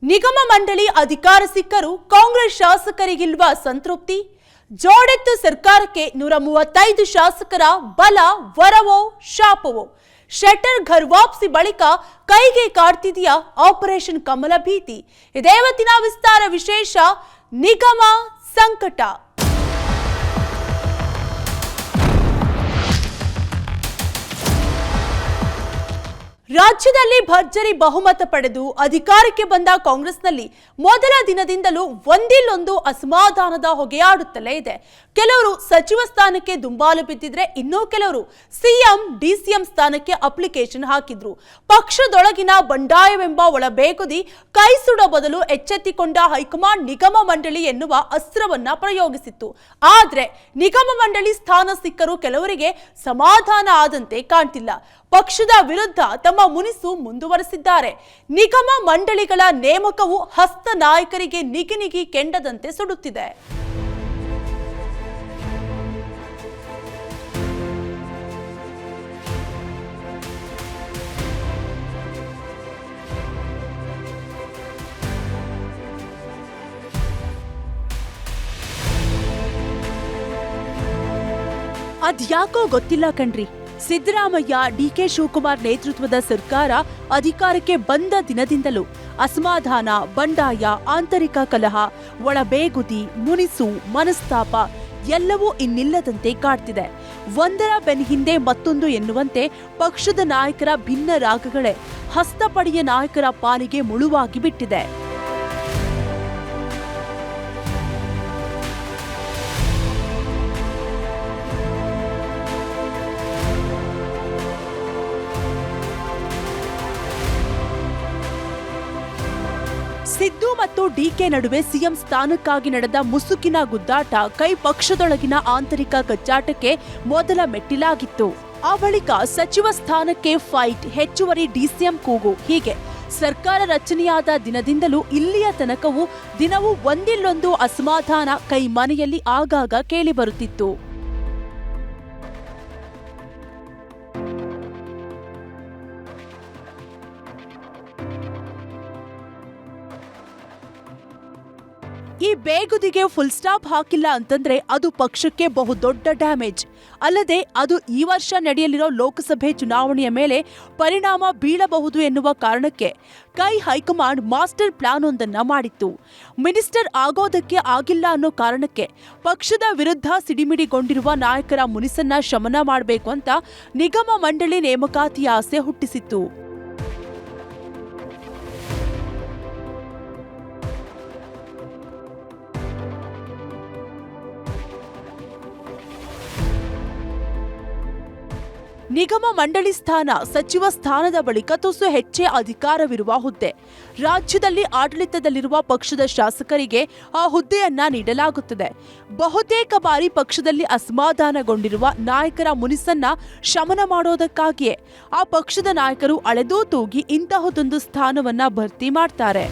ನಿಗಮ ಮಂಡಳಿ ಅಧಿಕಾರ ಸಿಕ್ಕರೂ ಕಾಂಗ್ರೆಸ್ ಶಾಸಕರಿಗಿಲ್ವ ಸಂತೃಪ್ತಿ? ಜೋಡೆತ್ತು ಸರ್ಕಾರಕ್ಕೆ 135 ಶಾಸಕರ ಬಲ ವರವೋ ಶಾಪವೋ? ಶೆಟ್ಟರ್ ಘರ್ ವಾಪಸಿ ಬಳಿಕ ಕೈಗೆ ಕಾಡ್ತಿದೆಯಾ ಆಪರೇಷನ್ ಕಮಲ ಭೀತಿ? ಇದೇ ಇವತ್ತಿನ ವಿಸ್ತಾರ ವಿಶೇಷ. ನಿಗಮ ಸಂಕಟ. ರಾಜ್ಯದಲ್ಲಿ ಭರ್ಜರಿ ಬಹುಮತ ಪಡೆದು ಅಧಿಕಾರಕ್ಕೆ ಬಂದ ಕಾಂಗ್ರೆಸ್ನಲ್ಲಿ ಮೊದಲ ದಿನದಿಂದಲೂ ಒಂದಿಲ್ಲೊಂದು ಅಸಮಾಧಾನದ ಹೊಗೆಯಾಡುತ್ತಲೇ ಇದೆ. ಕೆಲವರು ಸಚಿವ ಸ್ಥಾನಕ್ಕೆ ದುಂಬಾಲು ಬಿದ್ದಿದ್ರೆ, ಇನ್ನೂ ಕೆಲವರು ಸಿಎಂ ಡಿಸಿಎಂ ಸ್ಥಾನಕ್ಕೆ ಅಪ್ಲಿಕೇಶನ್ ಹಾಕಿದ್ರು. ಪಕ್ಷದೊಳಗಿನ ಬಂಡಾಯವೆಂಬ ಒಳಬೇಗುದಿ ಕೈ ಸುಡ ಬದಲು ಎಚ್ಚೆತ್ತಿಕೊಂಡ ಹೈಕಮಾಂಡ್ ನಿಗಮ ಮಂಡಳಿ ಎನ್ನುವ ಅಸ್ತ್ರವನ್ನ ಪ್ರಯೋಗಿಸಿತ್ತು. ಆದ್ರೆ ನಿಗಮ ಮಂಡಳಿ ಸ್ಥಾನ ಸಿಕ್ಕರೂ ಕೆಲವರಿಗೆ ಸಮಾಧಾನ ಆದಂತೆ ಕಾಣ್ತಿಲ್ಲ. ಪಕ್ಷದ ವಿರುದ್ಧ ತಮ್ಮ ಮುನಿಸು ಮುಂದುವರೆಸಿದ್ದಾರೆ. ನಿಗಮ ಮಂಡಳಿಗಳ ನೇಮಕವು ಹಸ್ತ ನಾಯಕರಿಗೆ ನಿಗಿ ಕೆಂಡದಂತೆ ಸುಡುತ್ತಿದೆ. ಅದ್ಯಾಕೋ ಗೊತ್ತಿಲ್ಲ ಕಣ್ರಿ, ಸಿದ್ದರಾಮಯ್ಯ ಡಿಕೆ ಶಿವಕುಮಾರ್ ನೇತೃತ್ವದ ಸರ್ಕಾರ ಅಧಿಕಾರಕ್ಕೆ ಬಂದ ದಿನದಿಂದಲೂ ಅಸಮಾಧಾನ, ಬಂಡಾಯ, ಆಂತರಿಕ ಕಲಹ, ಒಳಬೇಗುದಿ, ಮುನಿಸು, ಮನಸ್ತಾಪ ಎಲ್ಲವೂ ಇನ್ನಿಲ್ಲದಂತೆ ಕಾಡ್ತಿದೆ. ಒಂದರ ಬೆನ್ನ ಹಿಂದೆ ಮತ್ತೊಂದು ಎನ್ನುವಂತೆ ಪಕ್ಷದ ನಾಯಕರ ಭಿನ್ನ ರಾಗಗಳೇ ಹಸ್ತಪಡೆಯ ನಾಯಕರ ಪಾಲಿಗೆ ಮುಳುವಾಗಿ ಬಿಟ್ಟಿದೆ. ಸಿದ್ದು ಮತ್ತು ಡಿಕೆ ನಡುವೆ ಸಿಎಂ ಸ್ಥಾನಕ್ಕಾಗಿ ನಡೆದ ಮುಸುಕಿನ ಗುದ್ದಾಟ ಕೈ ಪಕ್ಷದೊಳಗಿನ ಆಂತರಿಕ ಕಚ್ಚಾಟಕ್ಕೆ ಮೊದಲ ಮೆಟ್ಟಿಲಾಗಿತ್ತು. ಆ ಬಳಿಕ ಸಚಿವ ಸ್ಥಾನಕ್ಕೆ ಫೈಟ್, ಹೆಚ್ಚುವರಿ ಡಿಸಿಎಂ ಕೂಗು, ಹೀಗೆ ಸರ್ಕಾರ ರಚನೆಯಾದ ದಿನದಿಂದಲೂ ಇಲ್ಲಿಯ ತನಕವೂ ದಿನವೂ ಒಂದಿಲ್ಲೊಂದು ಅಸಮಾಧಾನ ಕೈ ಮನೆಯಲ್ಲಿ ಆಗಾಗ ಕೇಳಿಬರುತ್ತಿತ್ತು. ಈ ಬೇಗುದಿಗೆ ಫುಲ್ ಸ್ಟಾಪ್ ಹಾಕಿಲ್ಲ ಅಂತಂದ್ರೆ ಅದು ಪಕ್ಷಕ್ಕೆ ಬಹುದೊಡ್ಡ ಡ್ಯಾಮೇಜ್. ಅಲ್ಲದೆ ಅದು ಈ ವರ್ಷ ನಡೆಯಲಿರೋ ಲೋಕಸಭೆ ಚುನಾವಣೆಯ ಮೇಲೆ ಪರಿಣಾಮ ಬೀಳಬಹುದು ಎನ್ನುವ ಕಾರಣಕ್ಕೆ ಹೈಕಮಾಂಡ್ ಮಾಸ್ಟರ್ ಪ್ಲಾನ್ ಒಂದನ್ನ ಮಾಡಿತ್ತು. ಮಿನಿಸ್ಟರ್ ಆಗೋದಕ್ಕೆ ಆಗಿಲ್ಲ ಅನ್ನೋ ಕಾರಣಕ್ಕೆ ಪಕ್ಷದ ವಿರುದ್ಧ ಸಿಡಿಮಿಡಿಗೊಂಡಿರುವ ನಾಯಕರ ಮುನಿಸನ್ನ ಶಮನ ಮಾಡಬೇಕು ಅಂತ ನಿಗಮ ಮಂಡಳಿ ನೇಮಕಾತಿಯ ಆಸೆ ಹುಟ್ಟಿಸಿತ್ತು. ನಿಗಮ ಮಂಡಳಿ ಸ್ಥಾನ ಸಚಿವ ಸ್ಥಾನದ ಬಳಿಕ ತುಸು ಹೆಚ್ಚೇ ಅಧಿಕಾರವಿರುವ ಹುದ್ದೆ. ರಾಜ್ಯದಲ್ಲಿ ಆಡಳಿತದಲ್ಲಿರುವ ಪಕ್ಷದ ಶಾಸಕರಿಗೆ ಆ ಹುದ್ದೆಯನ್ನ ನೀಡಲಾಗುತ್ತದೆ. ಬಹುತೇಕ ಬಾರಿ ಪಕ್ಷದಲ್ಲಿ ಅಸಮಾಧಾನಗೊಂಡಿರುವ ನಾಯಕರ ಮುನಿಸನ್ನ ಶಮನ ಮಾಡೋದಕ್ಕಾಗಿಯೇ ಆ ಪಕ್ಷದ ನಾಯಕರು ಅಳೆದೂ ತೂಗಿ ಇಂತಹದೊಂದು ಸ್ಥಾನವನ್ನ ಭರ್ತಿ ಮಾಡ್ತಾರೆ.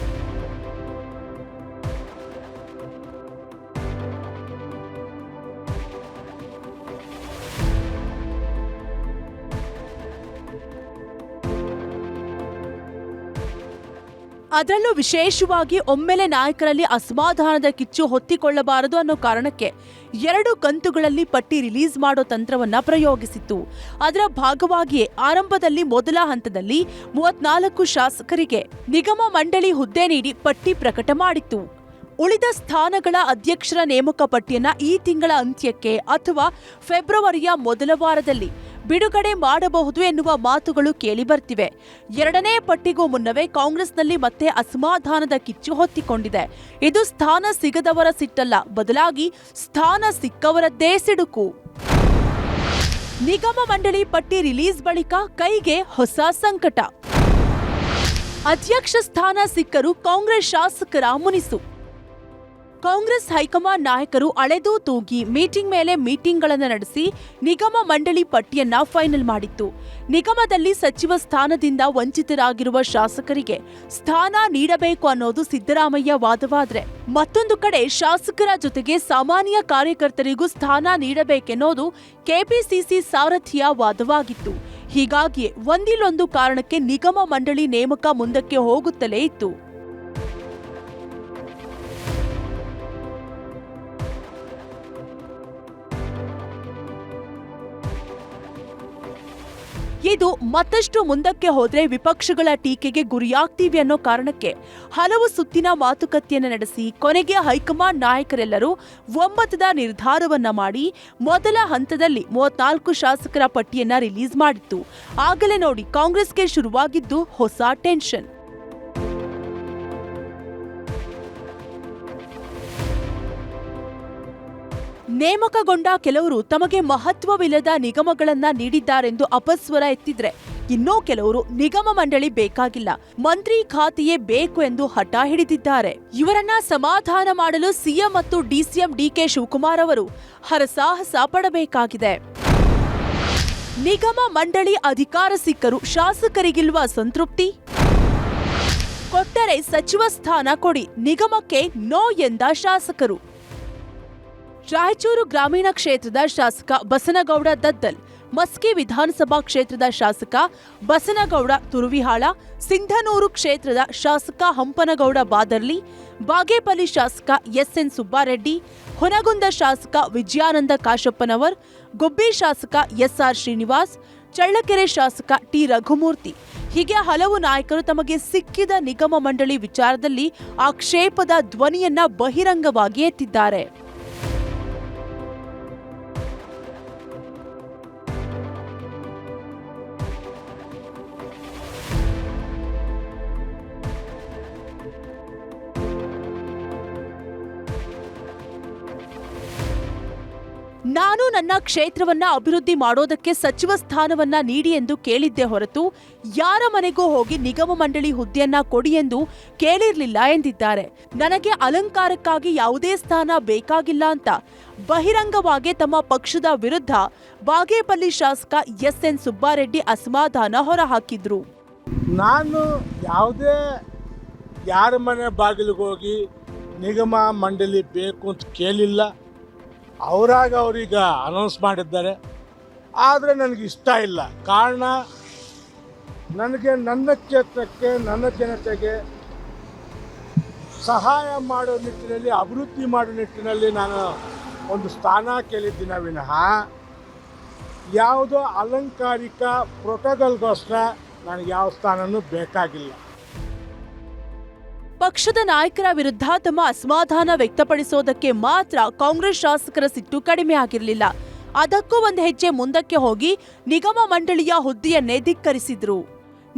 ಅದರಲ್ಲೂ ವಿಶೇಷವಾಗಿ ಒಮ್ಮೆಲೆ ನಾಯಕರಲ್ಲಿ ಅಸಮಾಧಾನದ ಕಿಚ್ಚು ಹೊತ್ತಿಕೊಳ್ಳಬಾರದು ಅನ್ನೋ ಕಾರಣಕ್ಕೆ 2 ಕಂತುಗಳಲ್ಲಿ ಪಟ್ಟಿ ರಿಲೀಸ್ ಮಾಡೋ ತಂತ್ರವನ್ನ ಪ್ರಯೋಗಿಸಿತ್ತು. ಅದರ ಭಾಗವಾಗಿಯೇ ಆರಂಭದಲ್ಲಿ ಮೊದಲ ಹಂತದಲ್ಲಿ 34 ಶಾಸಕರಿಗೆ ನಿಗಮ ಮಂಡಳಿ ಹುದ್ದೆ ನೀಡಿ ಪಟ್ಟಿ ಪ್ರಕಟ ಮಾಡಿತ್ತು. ಉಳಿದ ಸ್ಥಾನಗಳ ಅಧ್ಯಕ್ಷರ ನೇಮಕ ಪಟ್ಟಿಯನ್ನ ಈ ತಿಂಗಳ ಅಂತ್ಯಕ್ಕೆ ಅಥವಾ ಫೆಬ್ರವರಿಯ ಮೊದಲ ವಾರದಲ್ಲಿ ಬಿಡುಗಡೆ ಮಾಡಬಹುದು ಎನ್ನುವ ಮಾತುಗಳು ಕೇಳಿಬರ್ತಿವೆ. 2ನೇ ಪಟ್ಟಿಗೂ ಮುನ್ನವೇ ಕಾಂಗ್ರೆಸ್ನಲ್ಲಿ ಮತ್ತೆ ಅಸಮಾಧಾನದ ಕಿಚ್ಚು ಹೊತ್ತಿಕೊಂಡಿದೆ. ಇದು ಸ್ಥಾನ ಸಿಗದವರ ಸಿಟ್ಟಲ್ಲ, ಬದಲಾಗಿ ಸ್ಥಾನ ಸಿಕ್ಕವರದ್ದೇ ಸಿಡುಕು. ನಿಗಮ ಮಂಡಳಿ ಪಟ್ಟಿ ರಿಲೀಸ್ ಬಳಿಕ ಕೈಗೆ ಹೊಸ ಸಂಕಟ. ಅಧ್ಯಕ್ಷ ಸ್ಥಾನ ಸಿಕ್ಕರೂ ಕಾಂಗ್ರೆಸ್ ಶಾಸಕರ ಮುನಿಸು. ಕಾಂಗ್ರೆಸ್ ಹೈಕಮಾಂಡ್ ನಾಯಕರು ಅಳೆದೂ ತೂಗಿ ಮೀಟಿಂಗ್ ಮೇಲೆ ಮೀಟಿಂಗ್ಗಳನ್ನು ನಡೆಸಿ ನಿಗಮ ಮಂಡಳಿ ಪಟ್ಟಿಯನ್ನ ಫೈನಲ್ ಮಾಡಿತ್ತು. ನಿಗಮದಲ್ಲಿ ಸಚಿವ ಸ್ಥಾನದಿಂದ ವಂಚಿತರಾಗಿರುವ ಶಾಸಕರಿಗೆ ಸ್ಥಾನ ನೀಡಬೇಕು ಅನ್ನೋದು ಸಿದ್ದರಾಮಯ್ಯ ವಾದವಾದ್ರೆ, ಮತ್ತೊಂದು ಕಡೆ ಶಾಸಕರ ಜೊತೆಗೆ ಸಾಮಾನ್ಯ ಕಾರ್ಯಕರ್ತರಿಗೂ ಸ್ಥಾನ ನೀಡಬೇಕೆನ್ನೋದು ಕೆಪಿಸಿಸಿ ಸಾರಥಿಯ ವಾದವಾಗಿತ್ತು. ಹೀಗಾಗಿಯೇ ಒಂದಿಲ್ಲೊಂದು ಕಾರಣಕ್ಕೆ ನಿಗಮ ಮಂಡಳಿ ನೇಮಕ ಮುಂದಕ್ಕೆ ಹೋಗುತ್ತಲೇ ಇತ್ತು. ಇದು ಮತ್ತಷ್ಟು ಮುಂದಕ್ಕೆ ಹೋದ್ರೆ ವಿಪಕ್ಷಗಳ ಟೀಕೆಗೆ ಗುರಿಯಾಗ್ತೀವಿ ಅನ್ನೋ ಕಾರಣಕ್ಕೆ ಹಲವು ಸುತ್ತಿನ ಮಾತುಕತೆಯನ್ನು ನಡೆಸಿ ಕೊನೆಗೆ ಹೈಕಮಾಂಡ್ ನಾಯಕರೆಲ್ಲರೂ ಒಮ್ಮತದ ನಿರ್ಧಾರವನ್ನ ಮಾಡಿ ಮೊದಲ ಹಂತದಲ್ಲಿ 34 ಶಾಸಕರ ಪಟ್ಟಿಯನ್ನ ರಿಲೀಸ್ ಮಾಡಿತ್ತು. ಆಗಲೇ ನೋಡಿ ಕಾಂಗ್ರೆಸ್ಗೆ ಶುರುವಾಗಿದ್ದು ಹೊಸ ಟೆನ್ಷನ್. ನೇಮಕಗೊಂಡ ಕೆಲವರು ತಮಗೆ ಮಹತ್ವವಿಲ್ಲದ ನಿಗಮಗಳನ್ನ ನೀಡಿದ್ದಾರೆಂದು ಅಪಸ್ವರ ಎತ್ತಿದ್ರೆ, ಇನ್ನೂ ಕೆಲವರು ನಿಗಮ ಮಂಡಳಿ ಬೇಕಾಗಿಲ್ಲ, ಮಂತ್ರಿ ಖಾತೆಯೇ ಬೇಕು ಎಂದು ಹಠ ಹಿಡಿದಿದ್ದಾರೆ. ಇವರನ್ನ ಸಮಾಧಾನ ಮಾಡಲು ಸಿಎಂ ಮತ್ತು ಡಿಸಿಎಂ ಡಿಕೆ ಶಿವಕುಮಾರ್ ಅವರು ಹರಸಾಹಸ ಪಡಬೇಕಾಗಿದೆ. ನಿಗಮ ಮಂಡಳಿ ಅಧಿಕಾರ ಸಿಕ್ಕರೂ ಶಾಸಕರಿಗಿಲ್ವ ಸಂತೃಪ್ತಿ? ಕೊಟ್ಟರೆ ಸಚಿವ ಸ್ಥಾನ ಕೊಡಿ, ನಿಗಮಕ್ಕೆ ನೋ ಎಂದ ಶಾಸಕರು. ರಾಯಚೂರು ಗ್ರಾಮೀಣ ಕ್ಷೇತ್ರದ ಶಾಸಕ ಬಸನಗೌಡ ದದ್ದಲ್, ಮಸ್ಕಿ ವಿಧಾನಸಭಾ ಕ್ಷೇತ್ರದ ಶಾಸಕ ಬಸನಗೌಡ ತುರುವಿಹಾಳ, ಸಿಂಧನೂರು ಕ್ಷೇತ್ರದ ಶಾಸಕ ಹಂಪನಗೌಡ ಬಾದರ್ಲಿ, ಬಾಗೇಪಲ್ಲಿ ಶಾಸಕ ಎಸ್ಎನ್ ಸುಬ್ಬಾರೆಡ್ಡಿ, ಹುನಗುಂದ ಶಾಸಕ ವಿಜಯಾನಂದ ಕಾಶಪ್ಪನವರ್, ಗುಬ್ಬಿ ಶಾಸಕ ಎಸ್ಆರ್ ಶ್ರೀನಿವಾಸ್, ಚಳ್ಳಕೆರೆ ಶಾಸಕ ಟಿ ರಘುಮೂರ್ತಿ ಹೀಗೆ ಹಲವು ನಾಯಕರು ತಮಗೆ ಸಿಕ್ಕಿದ ನಿಗಮ ಮಂಡಳಿ ವಿಚಾರದಲ್ಲಿ ಆಕ್ಷೇಪದ ಧ್ವನಿಯನ್ನ ಬಹಿರಂಗವಾಗಿ ಎತ್ತಿದ್ದಾರೆ. ನಾನು ನನ್ನ ಕ್ಷೇತ್ರವನ್ನ ಅಭಿವೃದ್ಧಿ ಮಾಡೋದಕ್ಕೆ ಸಚಿವ ಸ್ಥಾನವನ್ನ ನೀಡಿ ಎಂದು ಕೇಳಿದ್ದೆ ಹೊರತು ಯಾರ ಮನೆಗೂ ಹೋಗಿ ನಿಗಮ ಮಂಡಳಿ ಹುದ್ದೆಯನ್ನ ಕೊಡಿ ಎಂದು ಕೇಳಿರ್ಲಿಲ್ಲ ಎಂದಿದ್ದಾರೆ. ನನಗೆ ಅಲಂಕಾರಕ್ಕಾಗಿ ಯಾವುದೇ ಸ್ಥಾನ ಬೇಕಾಗಿಲ್ಲ ಅಂತ ಬಹಿರಂಗವಾಗಿ ತಮ್ಮ ಪಕ್ಷದ ವಿರುದ್ಧ ಬಾಗೇಪಲ್ಲಿ ಶಾಸಕ ಎಸ್ಎನ್ ಸುಬ್ಬಾರೆಡ್ಡಿ ಅಸಮಾಧಾನ ಹೊರಹಾಕಿದ್ರು. ನಾನು ಯಾವುದೇ ಯಾರ ಮನೆ ಬಾಗಿಲಿಗೆ ಹೋಗಿ ನಿಗಮ ಮಂಡಳಿ ಬೇಕು ಅಂತ ಕೇಳಿಲ್ಲ. ಅವರಾಗ ಅವ್ರೀಗ ಅನೌನ್ಸ್ ಮಾಡಿದ್ದಾರೆ. ಆದರೆ ನನಗೆ ಇಷ್ಟ ಇಲ್ಲ. ಕಾರಣ ನನಗೆ ನನ್ನ ಕ್ಷೇತ್ರಕ್ಕೆ ನನ್ನ ಜನತೆಗೆ ಸಹಾಯ ಮಾಡೋ ನಿಟ್ಟಿನಲ್ಲಿ ಅಭಿವೃದ್ಧಿ ಮಾಡೋ ನಿಟ್ಟಿನಲ್ಲಿ ನಾನು ಒಂದು ಸ್ಥಾನ ಕೇಳಿದ್ದೀನಿ ವಿನಃ ಯಾವುದೋ ಅಲಂಕಾರಿಕ ಪ್ರೋಟೋಕಾಲ್ಗೋಸ್ಕರ ನನಗೆ ಯಾವ ಸ್ಥಾನನೂ ಬೇಕಾಗಿಲ್ಲ. ಪಕ್ಷದ ನಾಯಕರ ವಿರುದ್ಧ ತಮ್ಮ ಅಸಮಾಧಾನ ವ್ಯಕ್ತಪಡಿಸೋದಕ್ಕೆ ಮಾತ್ರ ಕಾಂಗ್ರೆಸ್ ಶಾಸಕರ ಸಿಟ್ಟು ಕಡಿಮೆ ಆಗಿರಲಿಲ್ಲ. ಅದಕ್ಕೂ ಒಂದು ಹೆಜ್ಜೆ ಮುಂದಕ್ಕೆ ಹೋಗಿ ನಿಗಮ ಮಂಡಳಿಯ ಹುದ್ದೆಯನ್ನೇ ಧಿಕ್ಕರಿಸಿದ್ರು.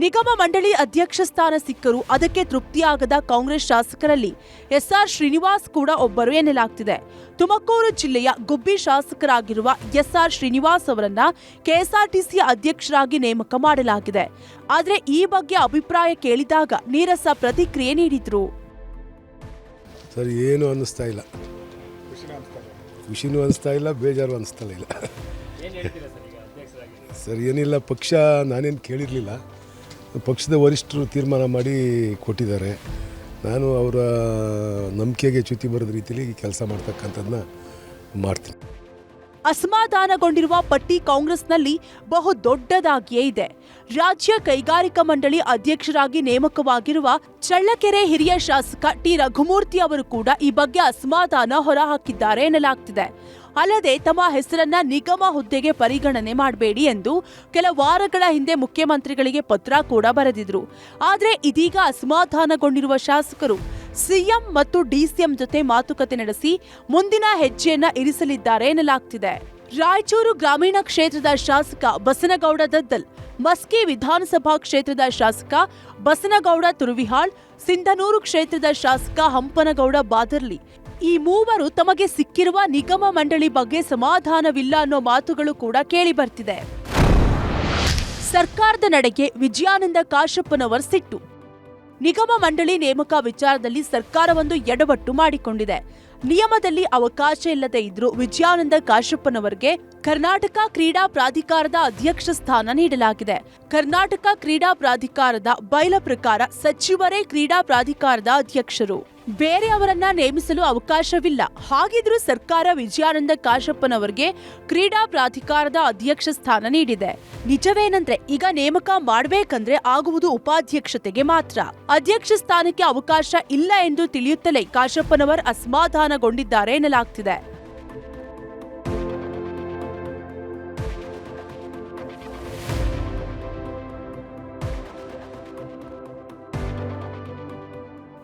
ನಿಗಮ ಮಂಡಳಿ ಅಧ್ಯಕ್ಷ ಸ್ಥಾನ ಸಿಕ್ಕರೂ ಅದಕ್ಕೆ ತೃಪ್ತಿಯಾಗದ ಕಾಂಗ್ರೆಸ್ ಶಾಸಕರಲ್ಲಿ ಎಸ್ಆರ್ ಶ್ರೀನಿವಾಸ್ ಕೂಡ ಒಬ್ಬರು ಎನ್ನಲಾಗ್ತಿದೆ. ತುಮಕೂರು ಜಿಲ್ಲೆಯ ಗುಬ್ಬಿ ಶಾಸಕರಾಗಿರುವ ಎಸ್ಆರ್ ಶ್ರೀನಿವಾಸ್ ಅವರನ್ನ ಕೆಎಸ್ಆರ್ಟಿಸಿ ಅಧ್ಯಕ್ಷರಾಗಿ ನೇಮಕ ಮಾಡಲಾಗಿದೆ. ಆದರೆ ಈ ಬಗ್ಗೆ ಅಭಿಪ್ರಾಯ ಕೇಳಿದಾಗ ನೀರಸ ಪ್ರತಿಕ್ರಿಯೆ ನೀಡಿದ್ರು. ಸರ್, ಏನು ಅನ್ನಿಸ್ತಾ ಇಲ್ಲ, ಖುಷಿನೂ ಅನಿಸ್ತಾ ಇಲ್ಲ, ಬೇಜಾರು ಅನಿಸ್ತಾ ಇಲ್ಲ. ಸರ್, ಏನಿಲ್ಲ, ಪಕ್ಷ ನಾನೇನು ಕೇಳಿರಲಿಲ್ಲ. ಪಕ್ಷದ ವರಿಷ್ಠರು ತೀರ್ಮಾನ ಮಾಡಿ ಕೊಟ್ಟಿದ್ದಾರೆ. ನಾನು ಅವರ ನಂಬಿಕೆಗೆ ಚ್ಯುತಿ ಬರೋದ ರೀತಿಯಲ್ಲಿ ಕೆಲಸ ಮಾಡ್ತಕ್ಕಂಥದ್ದನ್ನ ಮಾಡ್ತೀನಿ. ಅಸಮಾಧಾನಗೊಂಡಿರುವ ಪಟ್ಟಿ ಕಾಂಗ್ರೆಸ್ನಲ್ಲಿ ಬಹು ದೊಡ್ಡದಾಗಿಯೇ ಇದೆ. ರಾಜ್ಯ ಕೈಗಾರಿಕಾ ಮಂಡಳಿ ಅಧ್ಯಕ್ಷರಾಗಿ ನೇಮಕವಾಗಿರುವ ಚಳ್ಳಕೆರೆ ಹಿರಿಯ ಶಾಸಕ ಟಿ ರಘುಮೂರ್ತಿ ಅವರು ಕೂಡ ಈ ಬಗ್ಗೆ ಅಸಮಾಧಾನ ಹೊರಹಾಕಿದ್ದಾರೆ ಎನ್ನಲಾಗ್ತಿದೆ. ಅಲ್ಲದೆ ತಮ್ಮ ಹೆಸರನ್ನ ನಿಗಮ ಹುದ್ದೆಗೆ ಪರಿಗಣನೆ ಮಾಡಬೇಡಿ ಎಂದು ಕೆಲ ವಾರಗಳ ಹಿಂದೆ ಮುಖ್ಯಮಂತ್ರಿಗಳಿಗೆ ಪತ್ರ ಕೂಡ ಬರೆದಿದ್ರು. ಆದರೆ ಇದೀಗ ಅಸಮಾಧಾನಗೊಂಡಿರುವ ಶಾಸಕರು ಸಿಎಂ ಮತ್ತು ಡಿಸಿಎಂ ಜೊತೆ ಮಾತುಕತೆ ನಡೆಸಿ ಮುಂದಿನ ಹೆಜ್ಜೆಯನ್ನ ಇರಿಸಲಿದ್ದಾರೆ ಎನ್ನಲಾಗ್ತಿದೆ. ರಾಯಚೂರು ಗ್ರಾಮೀಣ ಕ್ಷೇತ್ರದ ಶಾಸಕ ಬಸನಗೌಡ ದದ್ದಲ್, ಮಸ್ಕಿ ವಿಧಾನಸಭಾ ಕ್ಷೇತ್ರದ ಶಾಸಕ ಬಸನಗೌಡ ತುರುವಿಹಾಳ್, ಸಿಂಧನೂರು ಕ್ಷೇತ್ರದ ಶಾಸಕ ಹಂಪನಗೌಡ ಬಾದರ್ಲಿ ಈ ಮೂವರು ತಮಗೆ ಸಿಕ್ಕಿರುವ ನಿಗಮ ಮಂಡಳಿ ಬಗ್ಗೆ ಸಮಾಧಾನವಿಲ್ಲ ಅನ್ನೋ ಮಾತುಗಳು ಕೂಡ ಕೇಳಿ ಬರ್ತಿದೆ. ಸರ್ಕಾರದ ನಡೆಗೆ ವಿಜಯಾನಂದ ಕಾಶಪ್ಪನವರ್ ಸಿಟ್ಟು. ನಿಗಮ ಮಂಡಳಿ ನೇಮಕ ವಿಚಾರದಲ್ಲಿ ಸರ್ಕಾರವೊಂದು ಎಡವಟ್ಟು ಮಾಡಿಕೊಂಡಿದೆ. ನಿಯಮದಲ್ಲಿ ಅವಕಾಶ ಇಲ್ಲದೆ ಇದ್ರೂ ವಿಜಯಾನಂದ ಕಾಶಪ್ಪನವರಿಗೆ ಕರ್ನಾಟಕ ಕ್ರೀಡಾ ಪ್ರಾಧಿಕಾರದ ಅಧ್ಯಕ್ಷ ಸ್ಥಾನ ನೀಡಲಾಗಿದೆ. ಕರ್ನಾಟಕ ಕ್ರೀಡಾ ಪ್ರಾಧಿಕಾರದ ಬೈಲ ಪ್ರಕಾರ ಸಚಿವರೇ ಕ್ರೀಡಾ ಪ್ರಾಧಿಕಾರದ ಅಧ್ಯಕ್ಷರು. ಬೇರೆಯವರನ್ನ ನೇಮಿಸಲು ಅವಕಾಶವಿಲ್ಲ. ಹಾಗಿದ್ರೂ ಸರ್ಕಾರ ವಿಜಯಾನಂದ ಕಾಶಪ್ಪನವರಿಗೆ ಕ್ರೀಡಾ ಪ್ರಾಧಿಕಾರದ ಅಧ್ಯಕ್ಷ ಸ್ಥಾನ ನೀಡಿದೆ. ನಿಜವೇನಂದ್ರೆ ಈಗ ನೇಮಕ ಮಾಡಬೇಕಂದ್ರೆ ಆಗುವುದು ಉಪಾಧ್ಯಕ್ಷತೆಗೆ ಮಾತ್ರ. ಅಧ್ಯಕ್ಷ ಸ್ಥಾನಕ್ಕೆ ಅವಕಾಶ ಇಲ್ಲ ಎಂದು ತಿಳಿಯುತ್ತಲೇ ಕಾಶಪ್ಪನವರ್ ಅಸಮಾಧಾನಗೊಂಡಿದ್ದಾರೆ ಎನ್ನಲಾಗ್ತಿದೆ.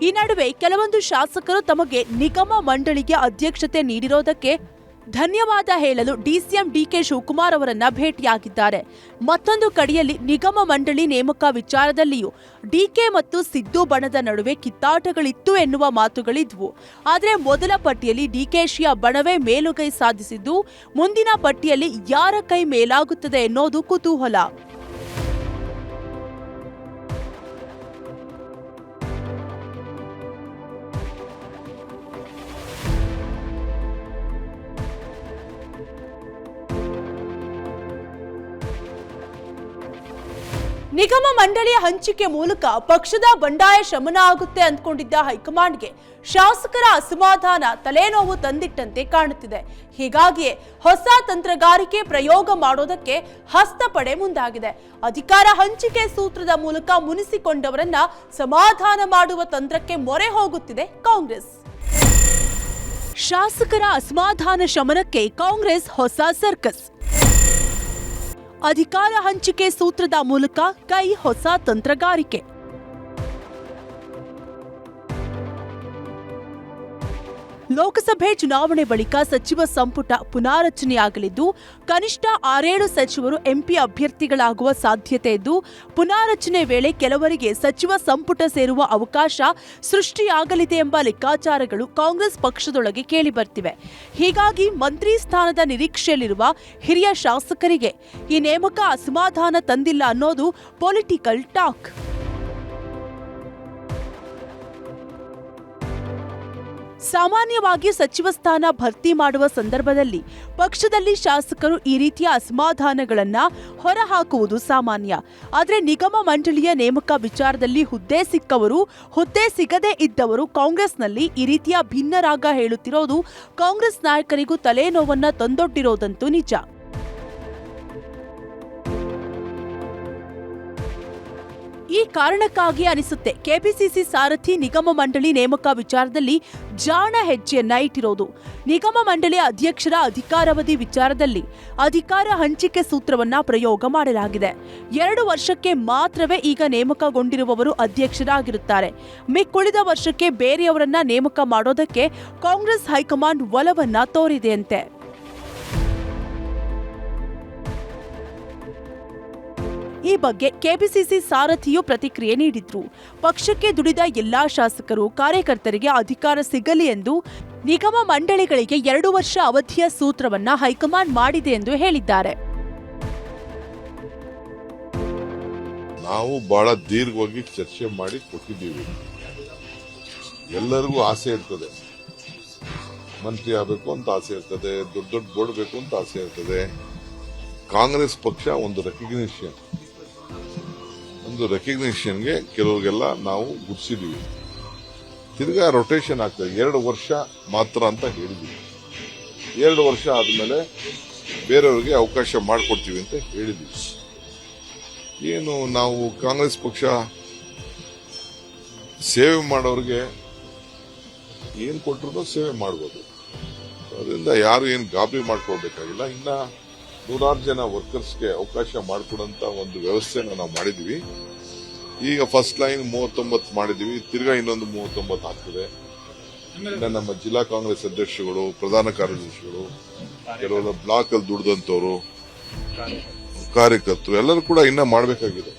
ಈ ನಡುವೆ ಕೆಲವೊಂದು ಶಾಸಕರು ತಮಗೆ ನಿಗಮ ಮಂಡಳಿಗೆ ಅಧ್ಯಕ್ಷತೆ ನೀಡಿರೋದಕ್ಕೆ ಧನ್ಯವಾದ ಹೇಳಲು ಡಿಸಿಎಂ ಡಿಕೆ ಶಿವಕುಮಾರ್ ಅವರನ್ನ ಭೇಟಿಯಾಗಿದ್ದಾರೆ. ಮತ್ತೊಂದು ಕಡೆಯಲ್ಲಿ ನಿಗಮ ಮಂಡಳಿ ನೇಮಕ ವಿಚಾರದಲ್ಲಿಯೂ ಡಿಕೆ ಮತ್ತು ಸಿದ್ದು ಬಣದ ನಡುವೆ ಕಿತ್ತಾಟಗಳಿತ್ತು ಎನ್ನುವ ಮಾತುಗಳಿದ್ವು. ಆದರೆ ಮೊದಲ ಪಟ್ಟಿಯಲ್ಲಿ ಡಿಕೆಶಿಯ ಬಣವೇ ಮೇಲುಗೈ ಸಾಧಿಸಿದ್ದು, ಮುಂದಿನ ಪಟ್ಟಿಯಲ್ಲಿ ಯಾರ ಕೈ ಮೇಲಾಗುತ್ತದೆ ಎನ್ನೋದು ಕುತೂಹಲ. ನಿಗಮ ಮಂಡಳಿಯ ಹಂಚಿಕೆ ಮೂಲಕ ಪಕ್ಷದ ಬಂಡಾಯ ಶಮನ ಆಗುತ್ತೆ ಅಂದ್ಕೊಂಡಿದ್ದ ಹೈಕಮಾಂಡ್ಗೆ ಶಾಸಕರ ಅಸಮಾಧಾನ ತಲೆನೋವು ತಂದಿಟ್ಟಂತೆ ಕಾಣುತ್ತಿದೆ. ಹೀಗಾಗಿಯೇ ಹೊಸ ತಂತ್ರಗಾರಿಕೆ ಪ್ರಯೋಗ ಮಾಡೋದಕ್ಕೆ ಹಸ್ತಪಡೆ ಮುಂದಾಗಿದೆ. ಅಧಿಕಾರ ಹಂಚಿಕೆ ಸೂತ್ರದ ಮೂಲಕ ಮುನಿಸಿಕೊಂಡವರನ್ನ ಸಮಾಧಾನ ಮಾಡುವ ತಂತ್ರಕ್ಕೆ ಮೊರೆ ಹೋಗುತ್ತಿದೆ ಕಾಂಗ್ರೆಸ್. ಶಾಸಕರ ಅಸಮಾಧಾನ ಶಮನಕ್ಕೆ ಕಾಂಗ್ರೆಸ್ ಹೊಸ ಸರ್ಕಸ್. ಅಧಿಕಾರ ಹಂಚಿಕೆ ಸೂತ್ರದ ಮೂಲಕ ಕೈ ಹೊಸ ತಂತ್ರಗಾರಿಕೆ. ಲೋಕಸಭೆ ಚುನಾವಣೆ ಬಳಿಕ ಸಚಿವ ಸಂಪುಟ ಪುನಾರಚನೆಯಾಗಲಿದ್ದು, ಕನಿಷ್ಠ 6-7 ಸಚಿವರು ಎಂಪಿ ಅಭ್ಯರ್ಥಿಗಳಾಗುವ ಸಾಧ್ಯತೆ ಇದ್ದು, ಪುನಾರಚನೆ ವೇಳೆ ಕೆಲವರಿಗೆ ಸಚಿವ ಸಂಪುಟ ಸೇರುವ ಅವಕಾಶ ಸೃಷ್ಟಿಯಾಗಲಿದೆ ಎಂಬ ಲೆಕ್ಕಾಚಾರಗಳು ಕಾಂಗ್ರೆಸ್ ಪಕ್ಷದೊಳಗೆ ಕೇಳಿಬರ್ತಿವೆ. ಹೀಗಾಗಿ ಮಂತ್ರಿ ಸ್ಥಾನದ ನಿರೀಕ್ಷೆಯಲ್ಲಿರುವ ಹಿರಿಯ ಶಾಸಕರಿಗೆ ಈ ನೇಮಕ ಅಸಮಾಧಾನ ತಂದಿಲ್ಲ ಅನ್ನೋದು ಪೊಲಿಟಿಕಲ್ ಟಾಕ್. ಸಾಮಾನ್ಯವಾಗಿ ಸಚಿವ ಸ್ಥಾನ ಭರ್ತಿ ಮಾಡುವ ಸಂದರ್ಭದಲ್ಲಿ ಪಕ್ಷದಲ್ಲಿ ಶಾಸಕರು ಈ ರೀತಿಯ ಅಸಮಾಧಾನಗಳನ್ನ ಹೊರಹಾಕುವುದು ಸಾಮಾನ್ಯ. ಆದರೆ ನಿಗಮ ಮಂಡಳಿಯ ನೇಮಕ ವಿಚಾರದಲ್ಲಿ ಹುದ್ದೆ ಸಿಕ್ಕವರು, ಹುದ್ದೆ ಸಿಗದೇ ಇದ್ದವರು ಕಾಂಗ್ರೆಸ್ನಲ್ಲಿ ಈ ರೀತಿಯ ಭಿನ್ನರಾಗ ಹೇಳುತ್ತಿರೋದು ಕಾಂಗ್ರೆಸ್ ನಾಯಕರಿಗೂ ತಲೆನೋವನ್ನ ತಂದೊಡ್ಡಿರೋದಂತೂ ನಿಜ. ಈ ಕಾರಣಕ್ಕಾಗಿ ಅನಿಸುತ್ತೆ ಕೆಪಿಸಿಸಿ ಸಾರಥಿ ನಿಗಮ ಮಂಡಳಿ ನೇಮಕ ವಿಚಾರದಲ್ಲಿ ಜಾಣ ಹೆಜ್ಜೆಯನ್ನ ಇಟ್ಟಿರೋದು. ನಿಗಮ ಮಂಡಳಿ ಅಧ್ಯಕ್ಷರ ಅಧಿಕಾರಾವಧಿ ವಿಚಾರದಲ್ಲಿ ಅಧಿಕಾರ ಹಂಚಿಕೆ ಸೂತ್ರವನ್ನ ಪ್ರಯೋಗ ಮಾಡಲಾಗಿದೆ. 2 ವರ್ಷಕ್ಕೆ ಮಾತ್ರವೇ ಈಗ ನೇಮಕಗೊಂಡಿರುವವರು ಅಧ್ಯಕ್ಷರಾಗಿರುತ್ತಾರೆ. ಮಿಕ್ಕುಳಿದ ವರ್ಷಕ್ಕೆ ಬೇರೆಯವರನ್ನ ನೇಮಕ ಮಾಡೋದಕ್ಕೆ ಕಾಂಗ್ರೆಸ್ ಹೈಕಮಾಂಡ್ ಒಲವನ್ನ ತೋರಿದೆಯಂತೆ. ಈ ಬಗ್ಗೆ ಕೆಪಿಸಿಸಿ ಸಾರಥಿಯು ಪ್ರತಿಕ್ರಿಯೆ ನೀಡಿದ್ರು. ಪಕ್ಷಕ್ಕೆ ದುಡಿದ ಎಲ್ಲಾ ಶಾಸಕರು, ಕಾರ್ಯಕರ್ತರಿಗೆ ಅಧಿಕಾರ ಸಿಗಲಿ ಎಂದು ನಿಗಮ ಮಂಡಳಿಗಳಿಗೆ 2 ವರ್ಷ ಅವಧಿಯ ಸೂತ್ರವನ್ನ ಹೈಕಮಾಂಡ್ ಮಾಡಿದೆ ಎಂದು ಹೇಳಿದ್ದಾರೆ. ನಾವು ಬಹಳ ದೀರ್ಘವಾಗಿ ಚರ್ಚೆ ಮಾಡಿ ಕೊಟ್ಟಿದ್ದೀವಿ. ಎಲ್ಲರಿಗೂ ಆಸೆ ಇರ್ತದೆ, ಮಂತ್ರಿ ಆಗಬೇಕು ಅಂತ ಆಸೆ ಇರ್ತದೆ, ದೊಡ್ಡ ದೊಡ್ಡ ಬೋರ್ಡ್ ಬೇಕು ಅಂತ ಆಸೆ ಇರ್ತದೆ. ಕಾಂಗ್ರೆಸ್ ಪಕ್ಷ ಒಂದು ರೆಕಗ್ನಿಷನ್ಗೆ ಕೆಲವರಿಗೆಲ್ಲ ನಾವು ಗುರ್ಸಿದೀವಿ. ತಿರ್ಗಾ ರೊಟೇಷನ್ ಆಗ್ತದೆ. 2 ವರ್ಷ ಮಾತ್ರ ಅಂತ ಹೇಳಿದ್ವಿ. 2 ವರ್ಷ ಆದ್ಮೇಲೆ ಬೇರೆಯವ್ರಿಗೆ ಅವಕಾಶ ಮಾಡಿಕೊಡ್ತೀವಿ ಅಂತ ಹೇಳಿದ್ವಿ. ಏನು ನಾವು ಕಾಂಗ್ರೆಸ್ ಪಕ್ಷ ಸೇವೆ ಮಾಡೋರಿಗೆ ಏನ್ ಕೊಟ್ಟರು ಸೇವೆ ಮಾಡ್ಬೋದು. ಅದರಿಂದ ಯಾರು ಏನು ಗಾಬರಿ ಮಾಡ್ಕೋಬೇಕಾಗಿಲ್ಲ. ಇನ್ನ 100 ಜನ ವರ್ಕರ್ಸ್ಗೆ ಅವಕಾಶ ಮಾಡಿಕೊಡಂತ ಒಂದು ವ್ಯವಸ್ಥೆನ ನಾವು ಮಾಡಿದ್ವಿ. ಈಗ ಫಸ್ಟ್ ಲೈನ್ 39 ಮಾಡಿದ್ವಿ, ತಿರ್ಗಾ ಇನ್ನೊಂದು 39 ಆಗ್ತದೆ. ಇನ್ನು ನಮ್ಮ ಜಿಲ್ಲಾ ಕಾಂಗ್ರೆಸ್ ಅಧ್ಯಕ್ಷಗಳು, ಪ್ರಧಾನ ಕಾರ್ಯದರ್ಶಿಗಳು, ಕೆಲವೆಲ್ಲ ಬ್ಲಾಕ್ ಅಲ್ಲಿ ದುಡಿದಂತವರು, ಕಾರ್ಯಕರ್ತರು ಎಲ್ಲರೂ ಕೂಡ ಇನ್ನ ಮಾಡಬೇಕಾಗಿದೆ.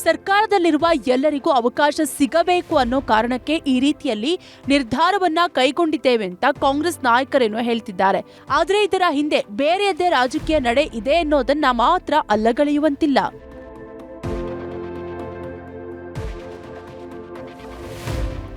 ಸರ್ಕಾರದಲ್ಲಿರುವ ಎಲ್ಲರಿಗೂ ಅವಕಾಶ ಸಿಗಬೇಕು ಅನ್ನೋ ಕಾರಣಕ್ಕೆ ಈ ರೀತಿಯಲ್ಲಿ ನಿರ್ಧಾರವನ್ನ ಕೈಗೊಂಡಿದ್ದೇವೆ ಅಂತ ಕಾಂಗ್ರೆಸ್ ನಾಯಕರೇನೋ ಹೇಳ್ತಿದ್ದಾರೆ. ಆದರೆ ಇದರ ಹಿಂದೆ ಬೇರೆಯದೇ ರಾಜಕೀಯ ನಡೆ ಇದೆ ಅನ್ನೋದನ್ನ ಮಾತ್ರ ಅಲ್ಲಗಳೆಯುವಂತಿಲ್ಲ.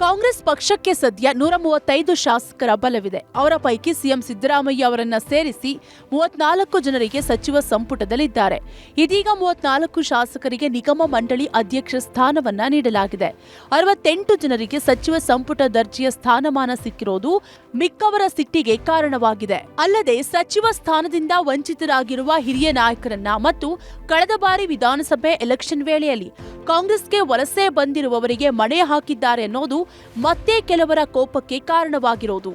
ಕಾಂಗ್ರೆಸ್ ಪಕ್ಷಕ್ಕೆ ಸದ್ಯ 135 ಶಾಸಕರ ಬಲವಿದೆ. ಅವರ ಪೈಕಿ ಸಿಎಂ ಸಿದ್ದರಾಮಯ್ಯ ಅವರನ್ನ ಸೇರಿಸಿ 34 ಜನರಿಗೆ ಸಚಿವ ಸಂಪುಟದಲ್ಲಿದ್ದಾರೆ. ಇದೀಗ 34 ಶಾಸಕರಿಗೆ ನಿಗಮ ಮಂಡಳಿ ಅಧ್ಯಕ್ಷ ಸ್ಥಾನವನ್ನ ನೀಡಲಾಗಿದೆ. 68 ಜನರಿಗೆ ಸಚಿವ ಸಂಪುಟ ದರ್ಜೆಯ ಸ್ಥಾನಮಾನ ಸಿಕ್ಕಿರೋದು ಮಿಕ್ಕವರ ಸಿಟ್ಟಿಗೆ ಕಾರಣವಾಗಿದೆ. ಅಲ್ಲದೆ ಸಚಿವ ಸ್ಥಾನದಿಂದ ವಂಚಿತರಾಗಿರುವ ಹಿರಿಯ ನಾಯಕರನ್ನ ಮತ್ತು ಕಳೆದ ಬಾರಿ ವಿಧಾನಸಭೆ ಎಲೆಕ್ಷನ್ ವೇಳೆಯಲ್ಲಿ ಕಾಂಗ್ರೆಸ್ಗೆ ವಲಸೆ ಬಂದಿರುವವರಿಗೆ ಮಣೆ ಹಾಕಿದ್ದಾರೆ ಅನ್ನೋದು ಮತ್ತೆ ಕೆಲವರ ಕೋಪಕ್ಕೆ ಕಾರಣವಾಗಿರೋದು.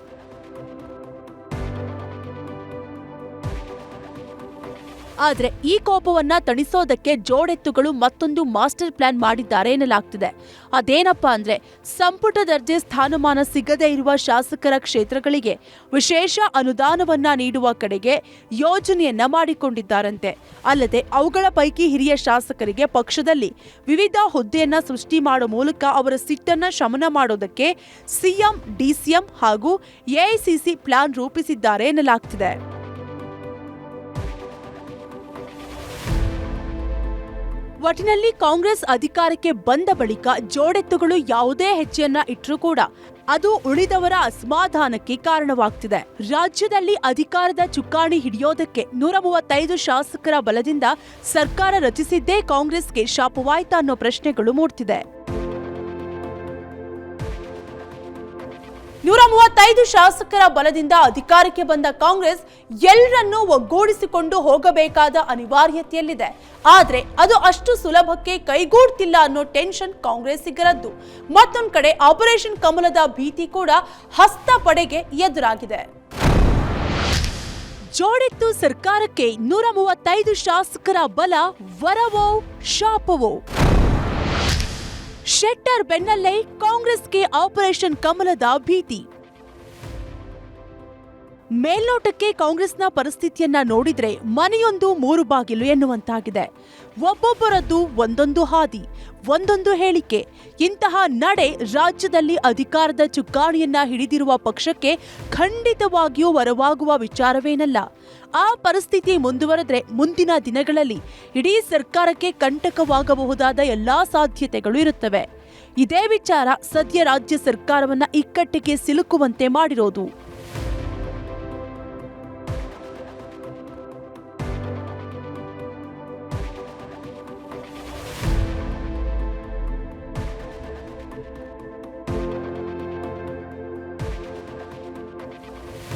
ಆದ್ರೆ ಈ ಕೋಪವನ್ನ ತಣಿಸೋದಕ್ಕೆ ಜೋಡೆತ್ತುಗಳು ಮತ್ತೊಂದು ಮಾಸ್ಟರ್ ಪ್ಲಾನ್ ಮಾಡಿದ್ದಾರೆ ಎನ್ನಲಾಗ್ತಿದೆ. ಅದೇನಪ್ಪಾ ಅಂದ್ರೆ, ಸಂಪುಟ ದರ್ಜೆ ಸ್ಥಾನಮಾನ ಸಿಗದೇ ಇರುವ ಶಾಸಕರ ಕ್ಷೇತ್ರಗಳಿಗೆ ವಿಶೇಷ ಅನುದಾನವನ್ನ ನೀಡುವ ಕಡೆಗೆ ಯೋಜನೆಯನ್ನ ಮಾಡಿಕೊಂಡಿದ್ದಾರಂತೆ. ಅಲ್ಲದೆ ಅವುಗಳ ಪೈಕಿ ಹಿರಿಯ ಶಾಸಕರಿಗೆ ಪಕ್ಷದಲ್ಲಿ ವಿವಿಧ ಹುದ್ದೆಯನ್ನ ಸೃಷ್ಟಿ ಮಾಡುವ ಮೂಲಕ ಅವರ ಸಿಟ್ಟನ್ನ ಶಮನ ಮಾಡೋದಕ್ಕೆ ಸಿಎಂ, ಡಿಸಿಎಂ ಹಾಗೂ ಎಐಸಿಸಿ ಪ್ಲಾನ್ ರೂಪಿಸಿದ್ದಾರೆ ಎನ್ನಲಾಗ್ತಿದೆ. ಒಟ್ಟಿನಲ್ಲಿ ಕಾಂಗ್ರೆಸ್ ಅಧಿಕಾರಕ್ಕೆ ಬಂದ ಬಳಿಕ ಜೋಡೆತ್ತುಗಳು ಯಾವುದೇ ಹೆಜ್ಜೆಯನ್ನ ಇಟ್ಟರೂ ಕೂಡ ಅದು ಉಳಿದವರ ಅಸಮಾಧಾನಕ್ಕೆ ಕಾರಣವಾಗ್ತಿದೆ. ರಾಜ್ಯದಲ್ಲಿ ಅಧಿಕಾರದ ಚುಕ್ಕಾಣಿ ಹಿಡಿಯೋದಕ್ಕೆ 135 ಶಾಸಕರ ಬಲದಿಂದ ಸರ್ಕಾರ ರಚಿಸಿದ್ದೇ ಕಾಂಗ್ರೆಸ್ಗೆ ಶಾಪವಾಯ್ತಾ ಅನ್ನೋ ಪ್ರಶ್ನೆಗಳು ಮೂಡ್ತಿದೆ. 135 ಶಾಸಕರ ಬಲದಿಂದ ಅಧಿಕಾರಕ್ಕೆ ಬಂದ ಕಾಂಗ್ರೆಸ್ ಎಲ್ಲರನ್ನೂ ಒಗ್ಗೂಡಿಸಿಕೊಂಡು ಹೋಗಬೇಕಾದ ಅನಿವಾರ್ಯತೆಯಲ್ಲಿದೆ. ಆದ್ರೆ ಅದು ಅಷ್ಟು ಸುಲಭಕ್ಕೆ ಕೈಗೂಡ್ತಿಲ್ಲ ಅನ್ನೋ ಟೆನ್ಷನ್ ಕಾಂಗ್ರೆಸ್ಸಿಗರದ್ದು. ಮತ್ತೊಂದು ಕಡೆ ಆಪರೇಷನ್ ಕಮಲದ ಭೀತಿ ಕೂಡ ಹಸ್ತಪಡೆಗೆ ಎದುರಾಗಿದೆ. ಜೋಡೆತ್ತು ಸರ್ಕಾರಕ್ಕೆ 135 ಶಾಸಕರ ಬಲ ವರವೋ ಶಾಪವೋ? ಶೆಟ್ಟರ್ ಬೆನ್ನಲ್ಲೇ ಕಾಂಗ್ರೆಸ್ಗೆ ಆಪರೇಷನ್ ಕಮಲದ ಭೀತಿ. ಮೇಲ್ನೋಟಕ್ಕೆ ಕಾಂಗ್ರೆಸ್ನ ಪರಿಸ್ಥಿತಿಯನ್ನ ನೋಡಿದ್ರೆ ಮನೆಯೊಂದು 3 ಬಾಗಿಲು ಎನ್ನುವಂತಾಗಿದೆ. ಒಬ್ಬೊಬ್ಬರದ್ದು ಒಂದೊಂದು ಹಾದಿ, ಒಂದೊಂದು ಹೇಳಿಕೆ. ಇಂತಹ ನಡೆ ರಾಜ್ಯದಲ್ಲಿ ಅಧಿಕಾರದ ಚುಕ್ಕಾಣಿಯನ್ನ ಹಿಡಿದಿರುವ ಪಕ್ಷಕ್ಕೆ ಖಂಡಿತವಾಗಿಯೂ ವರವಾಗುವ ವಿಚಾರವೇನಲ್ಲ. ಆ ಪರಿಸ್ಥಿತಿ ಮುಂದುವರೆದ್ರೆ ಮುಂದಿನ ದಿನಗಳಲ್ಲಿ ಇಡೀ ಸರ್ಕಾರಕ್ಕೆ ಕಂಟಕವಾಗಬಹುದಾದ ಎಲ್ಲಾ ಸಾಧ್ಯತೆಗಳು ಇರುತ್ತವೆ. ಇದೇ ವಿಚಾರ ಸದ್ಯ ರಾಜ್ಯ ಸರ್ಕಾರವನ್ನ ಇಕ್ಕಟ್ಟಿಗೆ ಸಿಲುಕುವಂತೆ ಮಾಡಿರೋದು.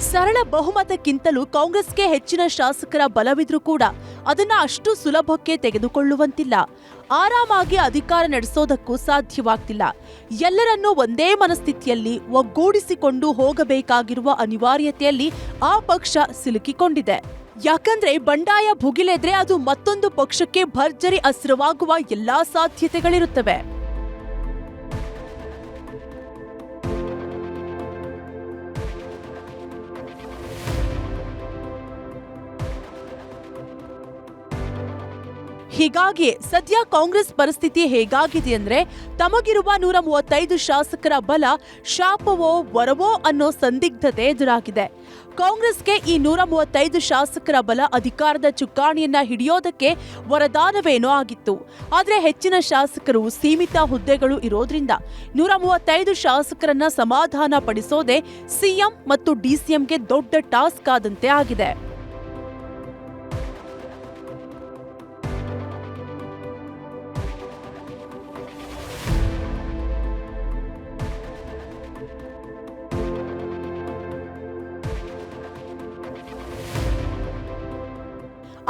ಸರಳ ಬಹುಮತಕ್ಕಿಂತಲೂ ಕಾಂಗ್ರೆಸ್ಗೆ ಹೆಚ್ಚಿನ ಶಾಸಕರ ಬಲವಿದ್ರೂ ಕೂಡ ಅದನ್ನ ಅಷ್ಟು ಸುಲಭಕ್ಕೆ ತೆಗೆದುಕೊಳ್ಳುವಂತಿಲ್ಲ. ಆರಾಮಾಗಿ ಅಧಿಕಾರ ನಡೆಸೋದಕ್ಕೂ ಸಾಧ್ಯವಾಗ್ತಿಲ್ಲ. ಎಲ್ಲರನ್ನೂ ಒಂದೇ ಮನಸ್ಥಿತಿಯಲ್ಲಿ ಒಗ್ಗೂಡಿಸಿಕೊಂಡು ಹೋಗಬೇಕಾಗಿರುವ ಅನಿವಾರ್ಯತೆಯಲ್ಲಿ ಆ ಪಕ್ಷ ಸಿಲುಕಿಕೊಂಡಿದೆ. ಯಾಕಂದ್ರೆ ಬಂಡಾಯ ಭುಗಿಲೆದ್ರೆ ಅದು ಮತ್ತೊಂದು ಪಕ್ಷಕ್ಕೆ ಭರ್ಜರಿ ಅಸ್ತ್ರವಾಗುವ ಎಲ್ಲಾ ಸಾಧ್ಯತೆಗಳಿರುತ್ತವೆ. ಹೀಗಾಗಿ ಸದ್ಯ ಕಾಂಗ್ರೆಸ್ ಪರಿಸ್ಥಿತಿ ಹೇಗಾಗಿದೆ ಅಂದ್ರೆ, ತಮಗಿರುವ 135 ಶಾಸಕರ ಬಲ ಶಾಪವೋ ವರವೋ ಅನ್ನೋ ಸಂದಿಗ್ಧತೆ ಎದುರಾಗಿದೆ. ಕಾಂಗ್ರೆಸ್ಗೆ ಈ 135 ಶಾಸಕರ ಬಲ ಅಧಿಕಾರದ ಚುಕ್ಕಾಣಿಯನ್ನ ಹಿಡಿಯೋದಕ್ಕೆ ವರದಾನವೇನೋ ಆಗಿತ್ತು. ಆದ್ರೆ ಹೆಚ್ಚಿನ ಶಾಸಕರು, ಸೀಮಿತ ಹುದ್ದೆಗಳು ಇರೋದ್ರಿಂದ 135 ಶಾಸಕರನ್ನ ಸಮಾಧಾನ ಪಡಿಸೋದೇ ಸಿಎಂ ಮತ್ತು ಡಿಸಿಎಂಗೆ ದೊಡ್ಡ ಟಾಸ್ಕ್ ಆದಂತೆ ಆಗಿದೆ.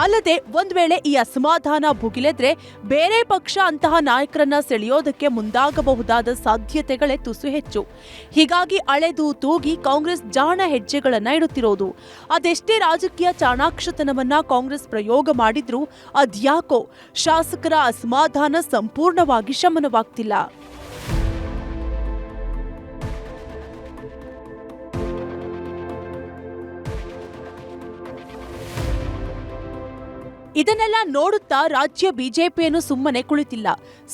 ಅಲ್ಲದೆ ಒಂದ್ ವೇಳೆ ಈ ಅಸಮಾಧಾನ ಭುಗಿಲೆದ್ರೆ ಬೇರೆ ಪಕ್ಷ ಅಂತಹ ನಾಯಕರನ್ನ ಸೆಳೆಯೋದಕ್ಕೆ ಮುಂದಾಗಬಹುದಾದ ಸಾಧ್ಯತೆಗಳೇ ತುಸು ಹೆಚ್ಚು. ಹೀಗಾಗಿ ಅಳೆದು ತೂಗಿ ಕಾಂಗ್ರೆಸ್ ಜಾಣ ಹೆಜ್ಜೆಗಳನ್ನ ಇಡುತ್ತಿರೋದು. ಅದೆಷ್ಟೇ ರಾಜಕೀಯ ಚಾಣಾಕ್ಷತನವನ್ನ ಕಾಂಗ್ರೆಸ್ ಪ್ರಯೋಗ ಮಾಡಿದ್ರೂ ಅದ್ಯಾಕೋ ಶಾಸಕರ ಅಸಮಾಧಾನ ಸಂಪೂರ್ಣವಾಗಿ ಶಮನವಾಗ್ತಿಲ್ಲ. ಇದನ್ನೆಲ್ಲ ನೋಡುತ್ತಾ ರಾಜ್ಯ ಬಿಜೆಪಿಯನ್ನು ಸುಮ್ಮನೆ ಕುಳಿತಿಲ್ಲ.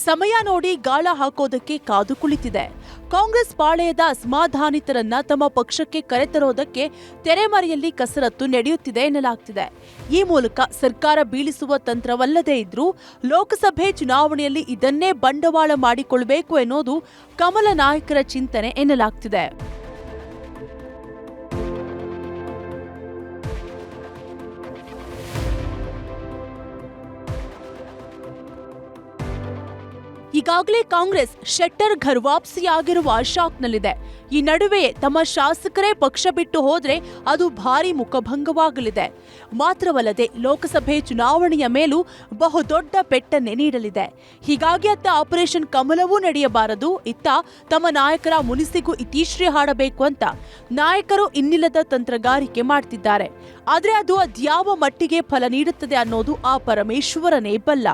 ಸಮಯ ನೋಡಿ ಗಾಳ ಹಾಕೋದಕ್ಕೆ ಕಾದು ಕುಳಿತಿದೆ. ಕಾಂಗ್ರೆಸ್ ಪಾಳೆಯದ ಅಸಮಾಧಾನಿತರನ್ನ ತಮ್ಮ ಪಕ್ಷಕ್ಕೆ ಕರೆತರೋದಕ್ಕೆ ತೆರೆಮರೆಯಲ್ಲಿ ಕಸರತ್ತು ನಡೆಯುತ್ತಿದೆ ಎನ್ನಲಾಗ್ತಿದೆ. ಈ ಮೂಲಕ ಸರ್ಕಾರ ಬೀಳಿಸುವ ತಂತ್ರವಲ್ಲದೇ ಇದ್ರೂ ಲೋಕಸಭೆ ಚುನಾವಣೆಯಲ್ಲಿ ಇದನ್ನೇ ಬಂಡವಾಳ ಮಾಡಿಕೊಳ್ಳಬೇಕು ಎನ್ನುವುದು ಕಮಲ ನಾಯಕರ ಚಿಂತನೆ ಎನ್ನಲಾಗ್ತಿದೆ. ಈಗಾಗಲೇ ಕಾಂಗ್ರೆಸ್ ಶೆಟ್ಟರ್ ಘರ್ ವಾಪಸಿಯಾಗಿರುವ ಶಾಕ್ನಲ್ಲಿದೆ. ಈ ನಡುವೆಯೇ ತಮ್ಮ ಶಾಸಕರೇ ಪಕ್ಷ ಬಿಟ್ಟು ಹೋದ್ರೆ ಅದು ಭಾರಿ ಮುಖಭಂಗವಾಗಲಿದೆ. ಮಾತ್ರವಲ್ಲದೆ ಲೋಕಸಭೆ ಚುನಾವಣೆಯ ಮೇಲೂ ಬಹುದೊಡ್ಡ ಪೆಟ್ಟನ್ನೇ ನೀಡಲಿದೆ. ಹೀಗಾಗಿ ಅತ್ತ ಆಪರೇಷನ್ ಕಮಲವೂ ನಡೆಯಬಾರದು, ಇತ್ತ ತಮ್ಮ ನಾಯಕರ ಮುನಿಸಿಗೂ ಇತಿಶ್ರೀ ಹಾಡಬೇಕು ಅಂತ ನಾಯಕರು ಇನ್ನಿಲ್ಲದ ತಂತ್ರಗಾರಿಕೆ ಮಾಡ್ತಿದ್ದಾರೆ. ಆದ್ರೆ ಅದು ಅದ್ಯಾವ ಮಟ್ಟಿಗೆ ಫಲ ನೀಡುತ್ತದೆ ಅನ್ನೋದು ಆ ಪರಮೇಶ್ವರನೇ ಬಲ್ಲ.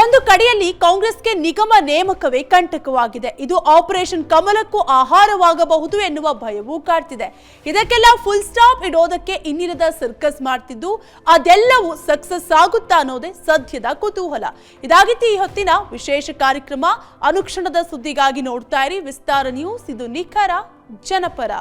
ಒಂದು ಕಡೆಯಲ್ಲಿ ಕಾಂಗ್ರೆಸ್ಗೆ ನಿಗಮ ನೇಮಕವೇ ಕಂಟಕವಾಗಿದೆ. ಇದು ಆಪರೇಷನ್ ಕಮಲಕ್ಕೂ ಆಹಾರವಾಗಬಹುದು ಎನ್ನುವ ಭಯವೂ ಕಾಡ್ತಿದೆ. ಇದಕ್ಕೆಲ್ಲ ಫುಲ್ ಸ್ಟಾಪ್ ಇಡೋದಕ್ಕೆ ಇನ್ನಿಲ್ಲದ ಸರ್ಕಸ್ ಮಾಡ್ತಿದ್ದು ಅದೆಲ್ಲವೂ ಸಕ್ಸಸ್ ಆಗುತ್ತಾ ಅನ್ನೋದೇ ಸದ್ಯದ ಕುತೂಹಲ. ಇದಾಗಿತ್ತು ಈ ಹೊತ್ತಿನ ವಿಶೇಷ ಕಾರ್ಯಕ್ರಮ. ಅನುಕ್ಷಣದ ಸುದ್ದಿಗಾಗಿ ನೋಡ್ತಾ ಇರಿ ವಿಸ್ತಾರ ನ್ಯೂಸ್. ಇದು ನಿಖರ ಜನಪರ.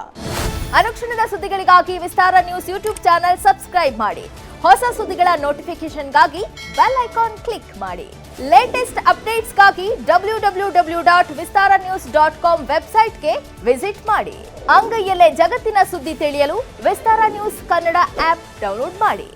ಅನುಕ್ಷಣದ ಸುದ್ದಿಗಳಿಗಾಗಿ ವಿಸ್ತಾರ ನ್ಯೂಸ್ ಯೂಟ್ಯೂಬ್ ಚಾನೆಲ್ ಸಬ್ಸ್ಕ್ರೈಬ್ ಮಾಡಿ. ಹೊಸ ಸುದ್ದಿಗಳ ನೋಟಿಫಿಕೇಶನ್ಗಾಗಿ ಬೆಲ್ ಐಕಾನ್ ಕ್ಲಿಕ್ ಮಾಡಿ. ಲೇಟೆಸ್ಟ್ ಅಪ್ಡೇಟ್ಸ್ಗಾಗಿ www.vistaranews.com ವೆಬ್ಸೈಟ್ಗೆ ವಿಸಿಟ್ ಮಾಡಿ. ಅಂಗೈಯಲ್ಲೇ ಜಗತ್ತಿನ ಸುದ್ದಿ ತಿಳಿಯಲು ವಿಸ್ತಾರ ನ್ಯೂಸ್ ಕನ್ನಡ ಆಪ್ ಡೌನ್ಲೋಡ್ ಮಾಡಿ.